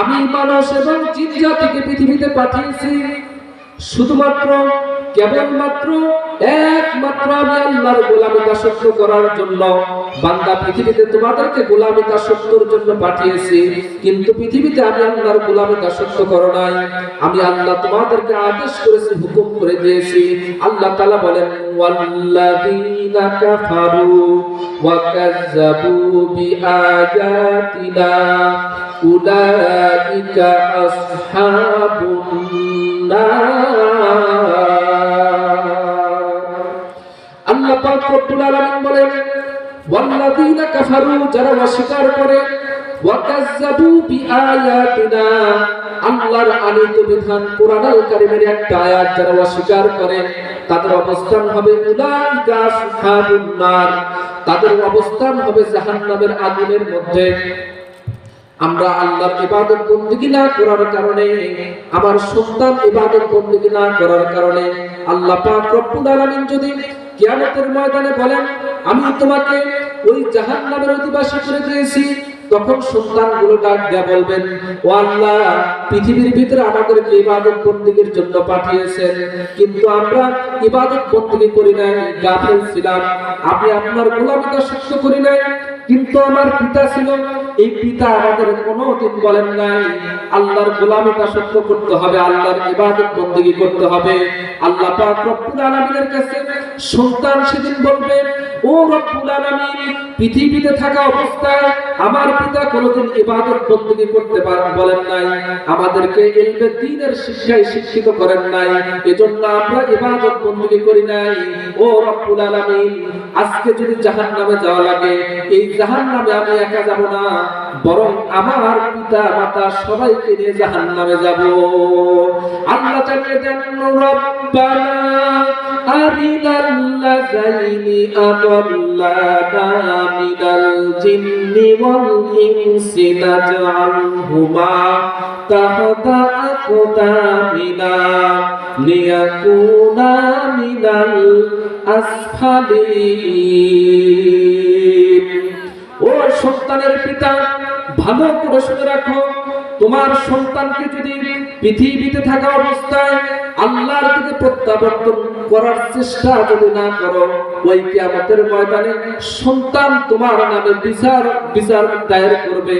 আমি মানুষ এবং জিন জাতিকে পৃথিবীতে পাঠিয়েছি শুধুমাত্র কেবলমাত্র একমাত্র আমি আল্লাহর গোলামি দাসত্ব করার জন্য। বান্দা পৃথিবীতে তোমাদেরকে গোলামি দাসত্বের জন্য পাঠিয়েছি, কিন্তু পৃথিবীতে আমি আল্লাহর গোলামি দাসত্ব করো নাই। আমি আল্লাহ তোমাদেরকে আদেশ করেছি, হুকুম করে দিয়েছি। আল্লাহ তাআলা বলেন ওয়াল্লাযীনা কাফারু ওয়া কাযযাবু বিআয়াতিনা উলাইকা আসহাবুন নার। আল্লাহ পাক রব্বুল আলামিন বলেন ওয়াল্লাযীনা কাফারু, যারা অস্বীকার করে, ওয়া কাযযাবু বিআয়াতিনা, আল্লাহর আনীত বিধান কোরআনুল কারীমের একটা আয়াত যারা অস্বীকার করে, তাদের অবস্থান হবে উলাইকা আসহাবুন নার, তাদের অবস্থান হবে জাহান্নামের আগুনের মধ্যে। আমরা আল্লাহর ইবাদত বন্দেগী না করার কারণে, আমার সন্তান ইবাদত বন্দেগী না করার কারণে আল্লাহ পাক রব্বুল আলামিন যদি কিয়ামতের ময়দানে বলেন আমি তোমাকে ওই জাহান্নামের অধিবাসী করে দিয়েছি, তখন সন্তানগুলো ডাক দিয়ে বলবেন ও আল্লাহ, পৃথিবীর ভিতরে আমাদেরকে ইবাদত বন্দেগীর জন্য পাঠিয়েছেন, কিন্তু আমরা ইবাদত বন্দেগী করি নাই, গাফিল ছিলাম। আমি আপনার গোলামি দাসত্ব করি নাই, কিন্তু আমার পিতা ছিল, এই পিতা আমাদের কোনোদিন বলেন নাই আল্লাহর গোলামি দাসত্ব করতে হবে, আল্লাহর ইবাদত বন্দেগী করতে হবে। আল্লাহ পাক রব্বুল আলামিনের কাছে সন্তান সেদিন বলবে ও রব্বুল আলামিন, পৃথিবীতে থাকা অবস্থায় আমার পিতা কোনোদিন ইবাদত বন্দেগী করতে বলেন নাই, আমাদেরকে ইলমে দ্বীনের শিক্ষায় শিক্ষিত করেন নাই, এজন্য আমরা ইবাদত বন্দেগী করি নাই। ও রব্বুল আলামিন, আজকে যদি জাহান্নামে যাওয়া লাগে, এই জাহান্নামে আমি একা যাব না, বরং আমার পিতা মাতা সবাইকে নিয়ে জাহান্নামে যাব। আল্লাহ জানিয়ে দেন রব্বানা আরিনাল্লাযাইনি আদাল্লানা মিনাল জিন্নি ওয়াল ইনসি নাজআলহুমা তাহতা আকদামিনা লিয়াকুনা মিনাল আসফালিন। ও সন্তানের পিতা, ভালো করে শুনে রাখো, তোমার সন্তানকে যদি পৃথিবীতে থাকা অবস্থায় আল্লাহর দিকে প্রত্যাবর্তন করার চেষ্টা যদি না করো, ওই কিয়ামতের ময়দানে সন্তান তোমার নামে বিচার দায়ের করবে।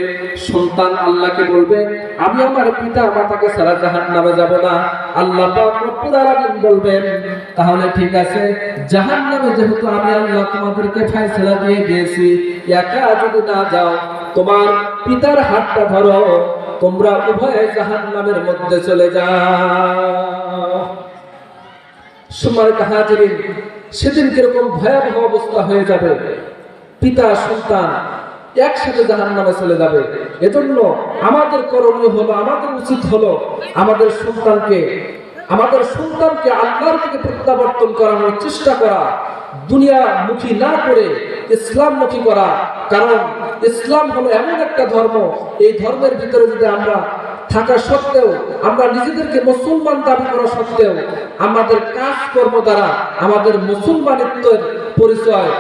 সন্তান আল্লাহকে বলবে আমি আমার পিতা মাতাকে ছাড়া জাহান্নামে যাব না। আল্লাহ পাক রব্বুল আলামিন বলবেন তাহলে ঠিক আছে, জাহান্নামে যেহেতু আমি আল্লাহ তোমাদেরকে ফয়সালা দিয়ে দিয়েছি, একা যদি না যাও, তোমার পিতার হাতটা ধরো, তোমরা উভয়ে জাহান্নামের মধ্যে চলে যাও। সম্মানিত হাজিরিন, সেদিন কিরকম ভয়াবহ অবস্থা হয়ে যাবে, পিতা সন্তান একসাথে জাহান্নামে চলে যাবে। এজন্য আমাদের করণীয় হলো, আমাদের উচিত হলো আমাদের সন্তানকে আল্লাহর দিকে প্রত্যাবর্তন করানোর চেষ্টা করা, দুনিয়া মুখী না করে ইসলাম মুখী করা। কারণ ইসলাম হলো এমন একটা ধর্ম, এই ধর্মের ভিতরে যদি আমরা থাকা সত্ত্বেও, আমরা নিজেদেরকে মুসলমান দাবি করা সত্ত্বেও, আমাদের কাজকর্ম দ্বারা আমাদের মুসলমানিত্বের পরিচয়,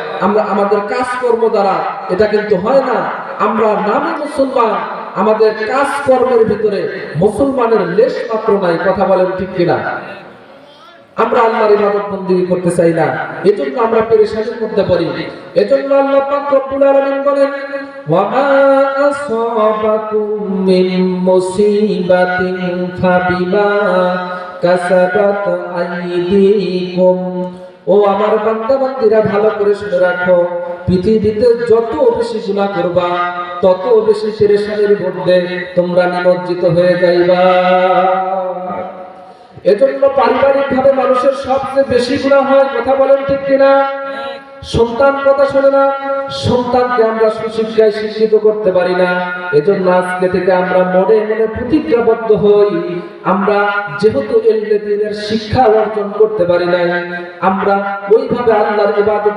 আমাদের কাজকর্ম দ্বারা এটা কিন্তু হয় না। আমরা নামে মুসলমান, আমাদের কাজকর্মের ভিতরে মুসলমানের লেশ মাত্র নাই। কথা বলেন ঠিক কিনা? আমরা আল্লাহর ইবাদত বন্দেগী করতে চাই না, এজন্য আমরা পেরেশানির মধ্যে পড়ি। এজন্য আল্লাহ পাক রব্বুল আলামিন বলেন ওয়া মা আসাবাকুম মিন মুসিবাতিন ফাবিমা কাসাবাত আইদিকুম। ও আমার বান্দা বান্দীরা, ভালো করে শুনে রাখো, পৃথিবীতে যত বেশি গুনাহ করবা, তত বেশি পেরেশানির মধ্যে তোমরা নিমজ্জিত হয়ে যাইবা। এজন্য পারিবারিক ভাবে মানুষের সবচেয়ে বেশি গুনাহ হয়। কথা বলেন ঠিক কিনা? সন্তান কথা শোনে না, সন্তানকে আমরা সুশিক্ষায় শিক্ষিত করতে পারি না। এজন্য আজকে থেকে আমরা মনে মনে প্রতিজ্ঞাবদ্ধ হই, আমরা যেহেতু ইলমে দ্বীনের শিক্ষা অর্জন করতে পারি না, আমরা ওইভাবে আল্লাহর ইবাদত